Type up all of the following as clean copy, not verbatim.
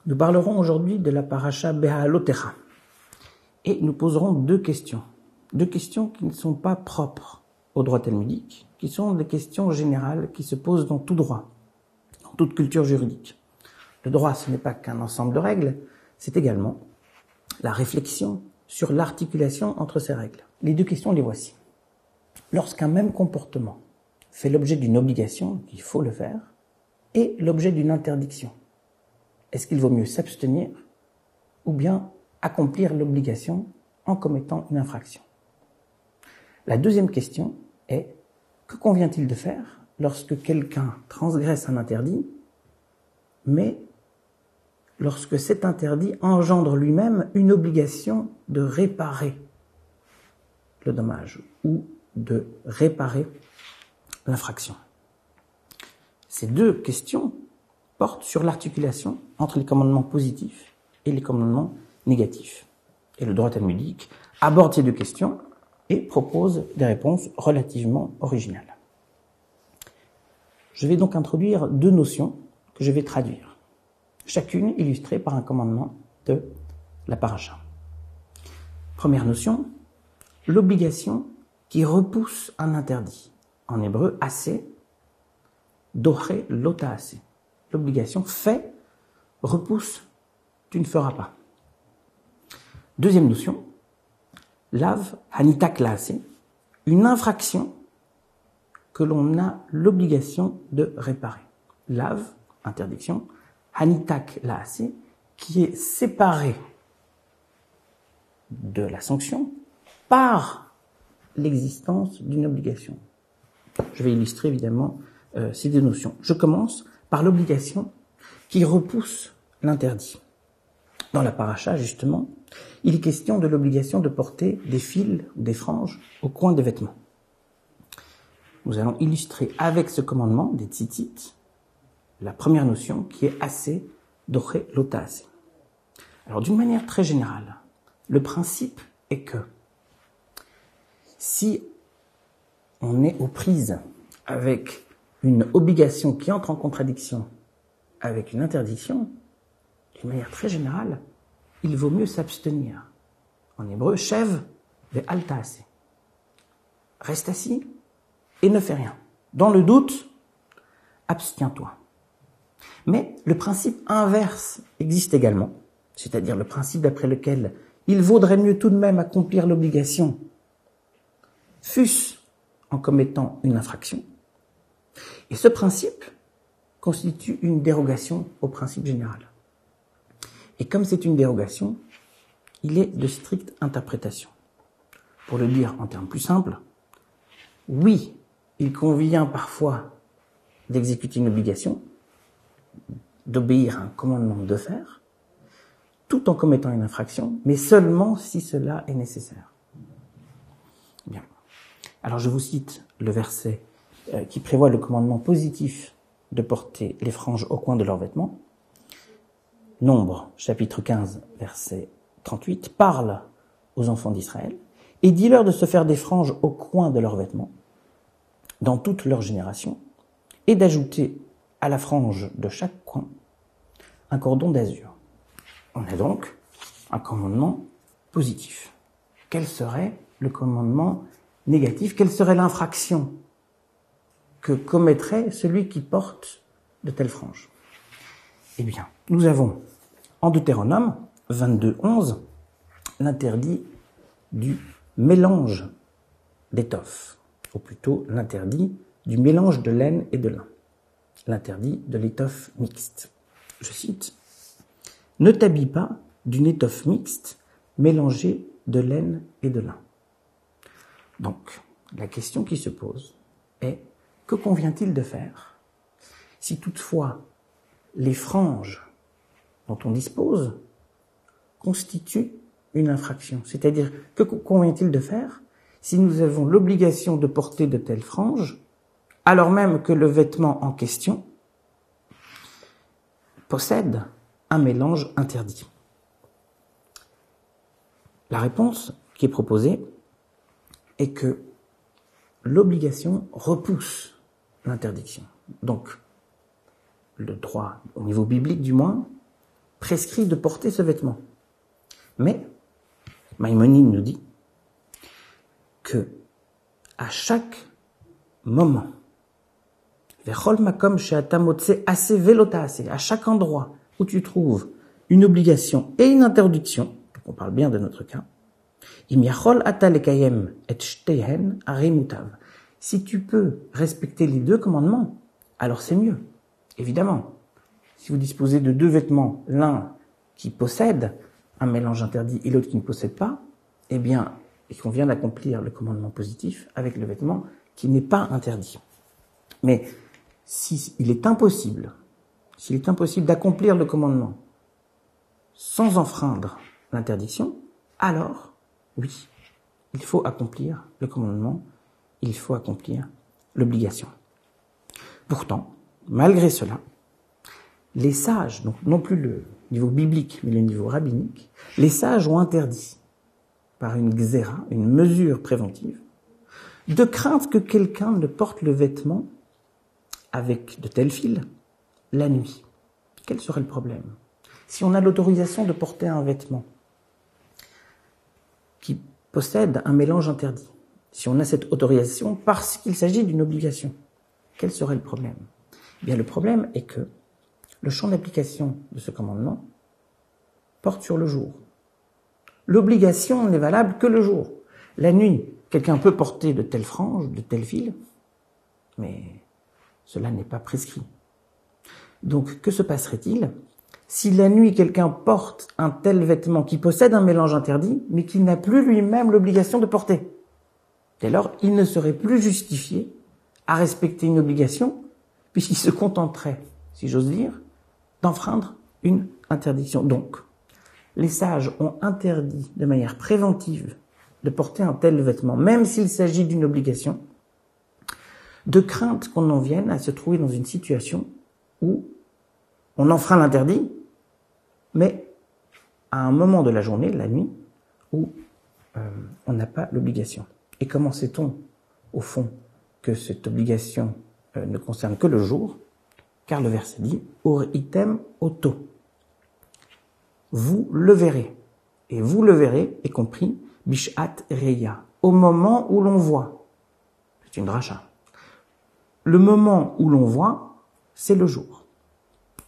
Nous parlerons aujourd'hui de la paracha Beha'alotecha et nous poserons deux questions qui ne sont pas propres au droit talmudique, qui sont des questions générales qui se posent dans tout droit, dans toute culture juridique. Le droit, ce n'est pas qu'un ensemble de règles, c'est également la réflexion sur l'articulation entre ces règles. Les deux questions, les voici. Lorsqu'un même comportement fait l'objet d'une obligation, il faut le faire, et l'objet d'une interdiction, est-ce qu'il vaut mieux s'abstenir ou bien accomplir l'obligation en commettant une infraction? La deuxième question est, que convient-il de faire lorsque quelqu'un transgresse un interdit, mais lorsque cet interdit engendre lui-même une obligation de réparer le dommage ou de réparer l'infraction? Ces deux questions portent sur l'articulation entre les commandements positifs et les commandements négatifs. Et le droit talmudique aborde ces deux questions et propose des réponses relativement originales. Je vais donc introduire deux notions que je vais traduire, chacune illustrée par un commandement de la paracha. Première notion, l'obligation qui repousse un interdit. En hébreu, assez, doché lota assez. L'obligation fait, repousse, tu ne feras pas. Deuxième notion, lav hanitak laase, une infraction que l'on a l'obligation de réparer. Lav, interdiction, hanitak laase, qui est séparé de la sanction par l'existence d'une obligation. Je vais illustrer évidemment ces deux notions. Je commence par l'obligation qui repousse l'interdit. Dans la paracha, justement, il est question de l'obligation de porter des fils ou des franges au coin des vêtements. Nous allons illustrer avec ce commandement des tzitzit la première notion qui est assez, doché lota assez. Alors d'une manière très générale, le principe est que si on est aux prises avec une obligation qui entre en contradiction avec une interdiction, d'une manière très générale, il vaut mieux s'abstenir. En hébreu, shev ve'al ta'aseh. Reste assis et ne fais rien. Dans le doute, abstiens-toi. Mais le principe inverse existe également, c'est-à-dire le principe d'après lequel il vaudrait mieux tout de même accomplir l'obligation, fût-ce en commettant une infraction. Et ce principe constitue une dérogation au principe général. Et comme c'est une dérogation, il est de stricte interprétation. Pour le dire en termes plus simples, oui, il convient parfois d'exécuter une obligation, d'obéir à un commandement de faire, tout en commettant une infraction, mais seulement si cela est nécessaire. Bien. Alors je vous cite le verset qui prévoit le commandement positif de porter les franges au coin de leurs vêtements. Nombre, chapitre 15, verset 38, parle aux enfants d'Israël et dis-leur de se faire des franges au coin de leurs vêtements dans toute leur génération et d'ajouter à la frange de chaque coin un cordon d'azur. On a donc un commandement positif. Quel serait le commandement négatif? Quelle serait l'infraction que commettrait celui qui porte de telles franges? Eh bien, nous avons en Deutéronome 22:11 l'interdit du mélange d'étoffes, ou plutôt l'interdit du mélange de laine et de lin, l'interdit de l'étoffe mixte. Je cite, « Ne t'habille pas d'une étoffe mixte mélangée de laine et de lin. » Donc, la question qui se pose est, que convient-il de faire si toutefois les franges dont on dispose constituent une infraction? C'est-à-dire, que convient-il de faire si nous avons l'obligation de porter de telles franges, alors même que le vêtement en question possède un mélange interdit? La réponse qui est proposée est que l'obligation repousse l'interdiction. Donc, le droit, au niveau biblique du moins, prescrit de porter ce vêtement. Mais, Maïmonide nous dit que à chaque moment, à chaque endroit où tu trouves une obligation et une interdiction, donc on parle bien de notre cas, si tu peux respecter les deux commandements, alors c'est mieux, évidemment. Si vous disposez de deux vêtements, l'un qui possède un mélange interdit et l'autre qui ne possède pas, eh bien, il convient d'accomplir le commandement positif avec le vêtement qui n'est pas interdit. Mais s'il est impossible d'accomplir le commandement sans enfreindre l'interdiction, alors, oui, il faut accomplir le commandement, il faut accomplir l'obligation. Pourtant, malgré cela, les sages, donc non plus le niveau biblique, mais le niveau rabbinique, les sages ont interdit, par une xéra, une mesure préventive, de crainte que quelqu'un ne porte le vêtement avec de tels fils la nuit. Quel serait le problème? Si on a l'autorisation de porter un vêtement qui possède un mélange interdit, si on a cette autorisation parce qu'il s'agit d'une obligation, quel serait le problème? Eh bien, le problème est que le champ d'application de ce commandement porte sur le jour. L'obligation n'est valable que le jour. La nuit, quelqu'un peut porter de telles franges, de tels fils, mais cela n'est pas prescrit. Donc, que se passerait-il si la nuit, quelqu'un porte un tel vêtement qui possède un mélange interdit, mais qui n'a plus lui-même l'obligation de porter? Dès lors, il ne serait plus justifié à respecter une obligation, puisqu'il se contenterait, si j'ose dire, d'enfreindre une interdiction. Donc, les sages ont interdit de manière préventive de porter un tel vêtement, même s'il s'agit d'une obligation, de crainte qu'on en vienne à se trouver dans une situation où on enfreint l'interdit, mais à un moment de la journée, la nuit, où on n'a pas l'obligation. Et comment sait-on, au fond, que cette obligation ne concerne que le jour? Car le verset dit « Or item auto ». Vous le verrez. Et vous le verrez est compris « Bishat reya », au moment où l'on voit. C'est une dracha. Le moment où l'on voit, c'est le jour.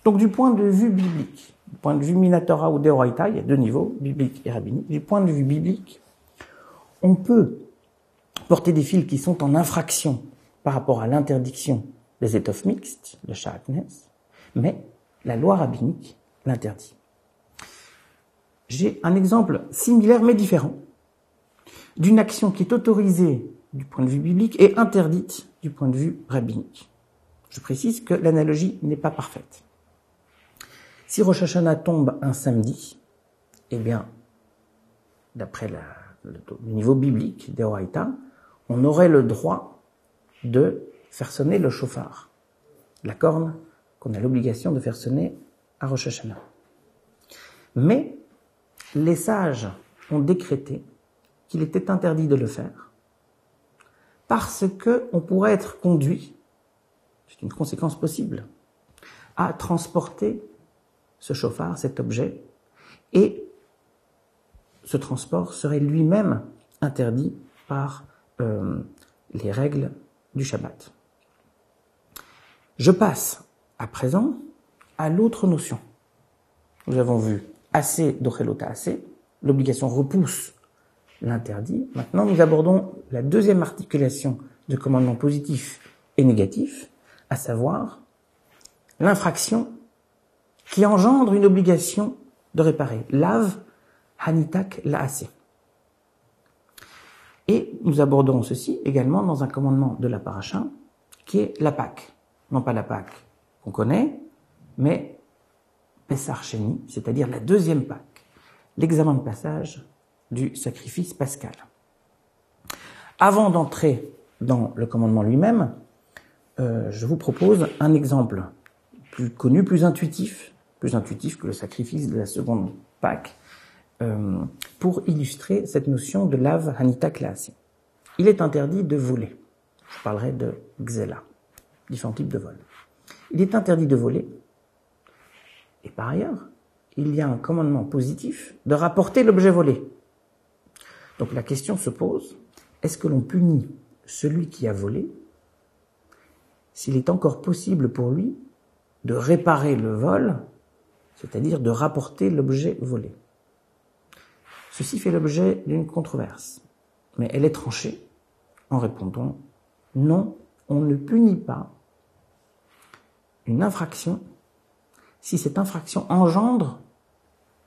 Donc du point de vue biblique, du point de vue Minatora ou Deoraita, il y a deux niveaux, biblique et rabbinique. Du point de vue biblique, on peut porter des fils qui sont en infraction par rapport à l'interdiction des étoffes mixtes, le sha'atnes, mais la loi rabbinique l'interdit. J'ai un exemple similaire mais différent d'une action qui est autorisée du point de vue biblique et interdite du point de vue rabbinique. Je précise que l'analogie n'est pas parfaite. Si Rosh Hashanah tombe un samedi, eh bien, d'après le niveau biblique des Oraïta, on aurait le droit de faire sonner le shofar, la corne qu'on a l'obligation de faire sonner à Rosh Hashanah. Mais les sages ont décrété qu'il était interdit de le faire parce que on pourrait être conduit, c'est une conséquence possible, à transporter ce shofar, cet objet, et ce transport serait lui-même interdit par les règles du Shabbat. Je passe à présent à l'autre notion. Nous avons vu assez d'ochelota assez, l'obligation repousse l'interdit. Maintenant, nous abordons la deuxième articulation de commandement positif et négatif, à savoir l'infraction qui engendre une obligation de réparer. Lav hanitak la'aseh. Et nous abordons ceci également dans un commandement de la paracha, qui est la Pâque. Non pas la Pâque qu'on connaît, mais Pessar Sheni, c'est-à-dire la deuxième Pâque, l'examen de passage du sacrifice pascal. Avant d'entrer dans le commandement lui-même, je vous propose un exemple plus connu, plus intuitif que le sacrifice de la seconde Pâque, pour illustrer cette notion de lav hanita klasi. Il est interdit de voler. Je parlerai de xéla. différents types de vols. Il est interdit de voler, et par ailleurs, il y a un commandement positif de rapporter l'objet volé. Donc la question se pose, est-ce que l'on punit celui qui a volé s'il est encore possible pour lui de réparer le vol, c'est-à-dire de rapporter l'objet volé? Ceci fait l'objet d'une controverse, mais elle est tranchée en répondant non, on ne punit pas une infraction si cette infraction engendre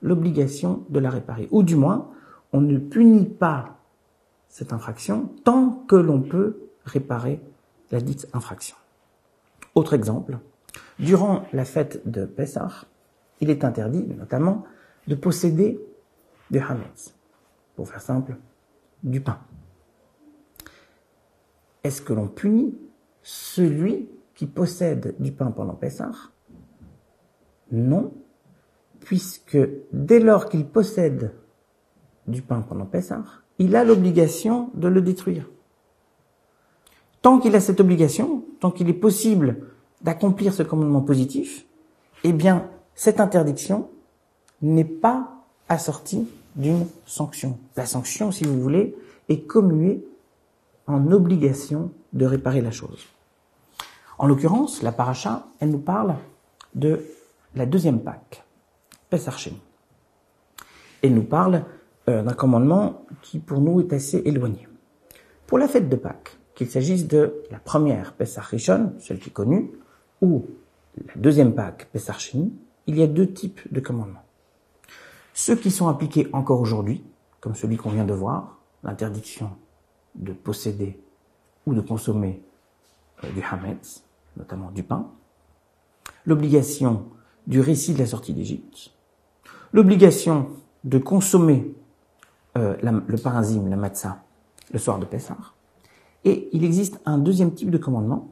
l'obligation de la réparer, ou du moins on ne punit pas cette infraction tant que l'on peut réparer la dite infraction. Autre exemple, durant la fête de Pessah, il est interdit notamment de posséder du hametz, pour faire simple, du pain. Est-ce que l'on punit celui qui possède du pain pendant Pessah? Non, puisque dès lors qu'il possède du pain pendant Pessah, il a l'obligation de le détruire. Tant qu'il a cette obligation, tant qu'il est possible d'accomplir ce commandement positif, eh bien, cette interdiction n'est pas assortie d'une sanction. La sanction, si vous voulez, est commuée en obligation de réparer la chose. En l'occurrence, la paracha, elle nous parle de la deuxième Pâque, Pessah Sheni. Elle nous parle d'un commandement qui, pour nous, est assez éloigné. Pour la fête de Pâques, qu'il s'agisse de la première Pessah Rishon, celle qui est connue, ou la deuxième Pâque, Pessah Sheni, il y a deux types de commandements. Ceux qui sont appliqués encore aujourd'hui, comme celui qu'on vient de voir, l'interdiction de posséder ou de consommer du hametz, notamment du pain, l'obligation du récit de la sortie d'Égypte, l'obligation de consommer le parazim, la matzah, le soir de Pessah, et il existe un deuxième type de commandement,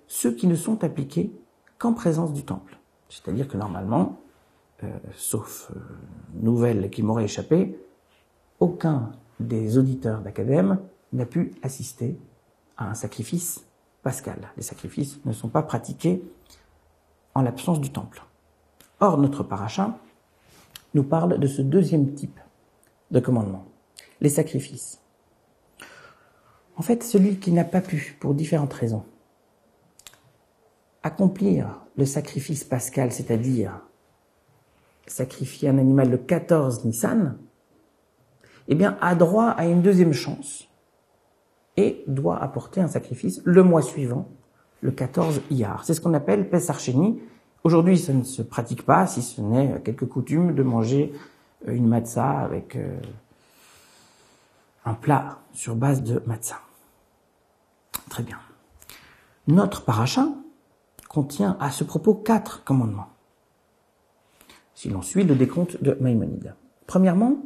ceux qui ne sont appliqués qu'en présence du temple. C'est-à-dire que normalement, sauf nouvelle qui m'aurait échappé, aucun des auditeurs d'Acadème n'a pu assister à un sacrifice pascal. Les sacrifices ne sont pas pratiqués en l'absence du temple. Or, notre paracha nous parle de ce deuxième type de commandement, les sacrifices. En fait, celui qui n'a pas pu, pour différentes raisons, accomplir le sacrifice pascal, c'est-à-dire sacrifier un animal le 14 Nissan, eh bien, a droit à une deuxième chance et doit apporter un sacrifice le mois suivant, le 14 Iyar. C'est ce qu'on appelle Pessah Sheni. Aujourd'hui, ça ne se pratique pas, si ce n'est quelques coutumes de manger une matzah avec un plat sur base de matzah. Très bien. Notre paracha contient à ce propos 4 commandements, si l'on suit le décompte de Maïmonide. Premièrement,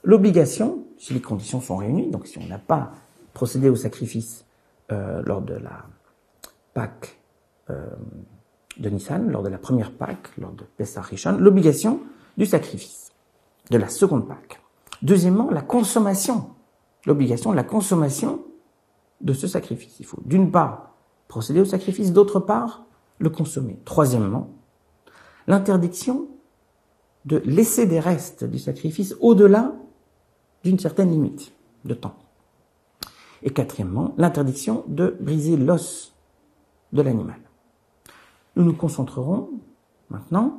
l'obligation, si les conditions sont réunies, donc si on n'a pas procédé au sacrifice lors de la Pâque de Nissan, lors de la première Pâque, lors de Pessah Rishon, l'obligation du sacrifice de la seconde Pâque. Deuxièmement, la consommation, l'obligation de la consommation de ce sacrifice. Il faut d'une part procéder au sacrifice, d'autre part le consommer. Troisièmement, l'interdiction de laisser des restes du sacrifice au-delà d'une certaine limite de temps. Et quatrièmement, l'interdiction de briser l'os de l'animal. Nous nous concentrerons maintenant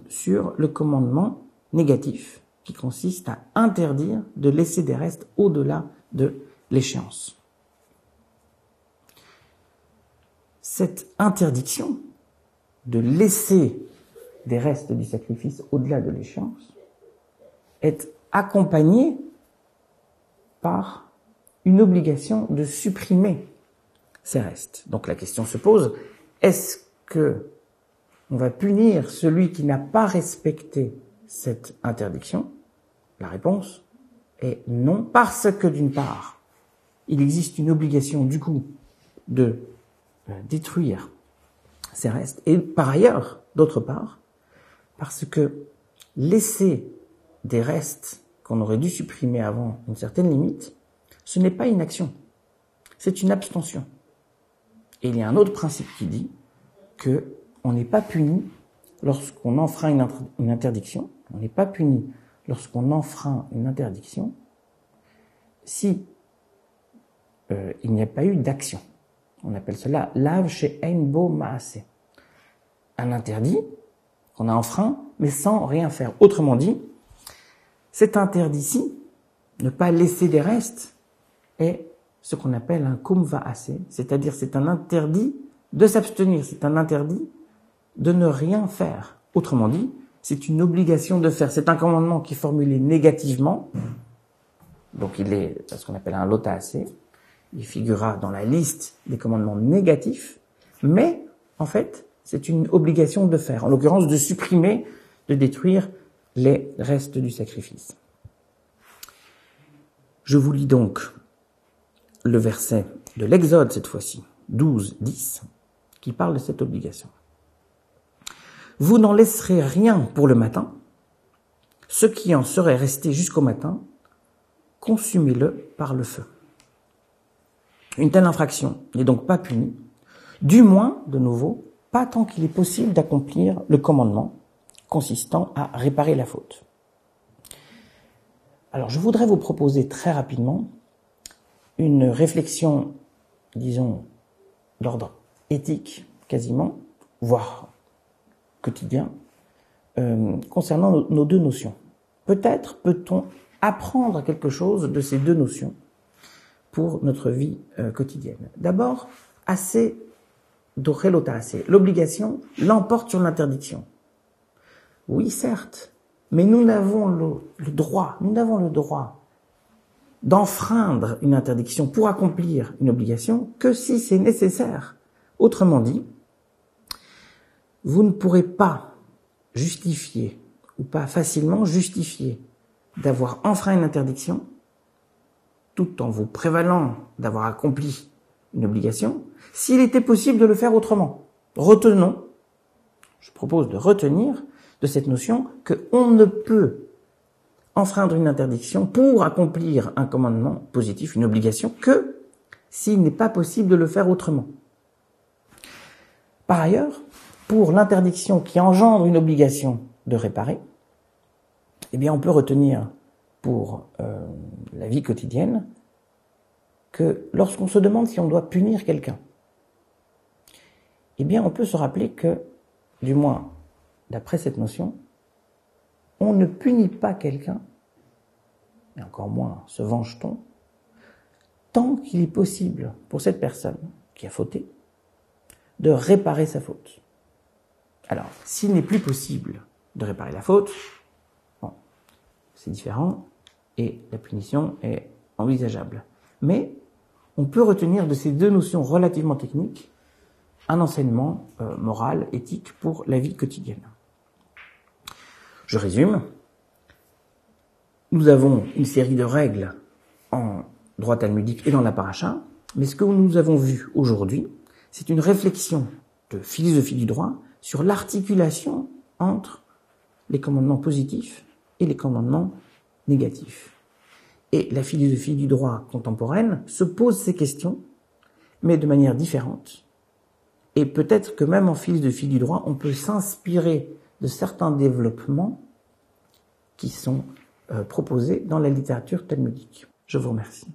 sur le commandement négatif qui consiste à interdire de laisser des restes au-delà de l'échéance. Cette interdiction de laisser des restes du sacrifice au-delà de l'échéance est accompagnée par une obligation de supprimer ces restes. Donc la question se pose, est-ce que on va punir celui qui n'a pas respecté cette interdiction? La réponse est non, parce que d'une part, il existe une obligation du coup de détruire ces restes, et par ailleurs, d'autre part, parce que laisser des restes qu'on aurait dû supprimer avant une certaine limite, ce n'est pas une action, c'est une abstention. Et il y a un autre principe qui dit que on n'est pas puni lorsqu'on enfreint une interdiction. On n'est pas puni lorsqu'on enfreint une interdiction si il n'y a pas eu d'action. On appelle cela lav she'ein bo ma'ase. Un interdit qu'on a enfreint, mais sans rien faire. Autrement dit, cet interdit-ci, ne pas laisser des restes, est ce qu'on appelle un kum va'ase, c'est-à-dire c'est un interdit de s'abstenir, c'est un interdit de ne rien faire. Autrement dit, c'est une obligation de faire. C'est un commandement qui est formulé négativement, donc il est ce qu'on appelle un lota'ase, il figurera dans la liste des commandements négatifs, mais en fait, c'est une obligation de faire, en l'occurrence de supprimer, de détruire les restes du sacrifice. Je vous lis donc le verset de l'Exode cette fois-ci, 12, 10, qui parle de cette obligation. Vous n'en laisserez rien pour le matin, ce qui en serait resté jusqu'au matin, consumez-le par le feu. Une telle infraction n'est donc pas punie, du moins, de nouveau, pas tant qu'il est possible d'accomplir le commandement consistant à réparer la faute. Alors, je voudrais vous proposer très rapidement une réflexion, disons, d'ordre éthique, quasiment, voire quotidien, concernant nos deux notions. Peut-être peut-on apprendre quelque chose de ces deux notions pour notre vie quotidienne. D'abord, assez d'orelota'ase. L'obligation l'emporte sur l'interdiction. Oui, certes, mais nous n'avons le droit d'enfreindre une interdiction pour accomplir une obligation que si c'est nécessaire. Autrement dit, vous ne pourrez pas justifier ou pas facilement justifier d'avoir enfreint une interdiction tout en vous prévalant d'avoir accompli une obligation, s'il était possible de le faire autrement. Retenons, je propose de retenir de cette notion qu'on ne peut enfreindre une interdiction pour accomplir un commandement positif, une obligation, que s'il n'est pas possible de le faire autrement. Par ailleurs, pour l'interdiction qui engendre une obligation de réparer, eh bien on peut retenir pour la vie quotidienne que lorsqu'on se demande si on doit punir quelqu'un, eh bien on peut se rappeler que, du moins d'après cette notion, on ne punit pas quelqu'un, et encore moins se venge-t-on, tant qu'il est possible pour cette personne qui a fauté de réparer sa faute. Alors, s'il n'est plus possible de réparer la faute, bon, c'est différent et la punition est envisageable. Mais on peut retenir de ces deux notions relativement techniques un enseignement moral, éthique pour la vie quotidienne. Je résume. Nous avons une série de règles en droit talmudique et dans la paracha, mais ce que nous avons vu aujourd'hui, c'est une réflexion de philosophie du droit sur l'articulation entre les commandements positifs et les commandements négatifs. Et la philosophie du droit contemporaine se pose ces questions, mais de manière différente. Et peut-être que même en philosophie du droit, on peut s'inspirer de certains développements qui sont proposés dans la littérature talmudique. Je vous remercie.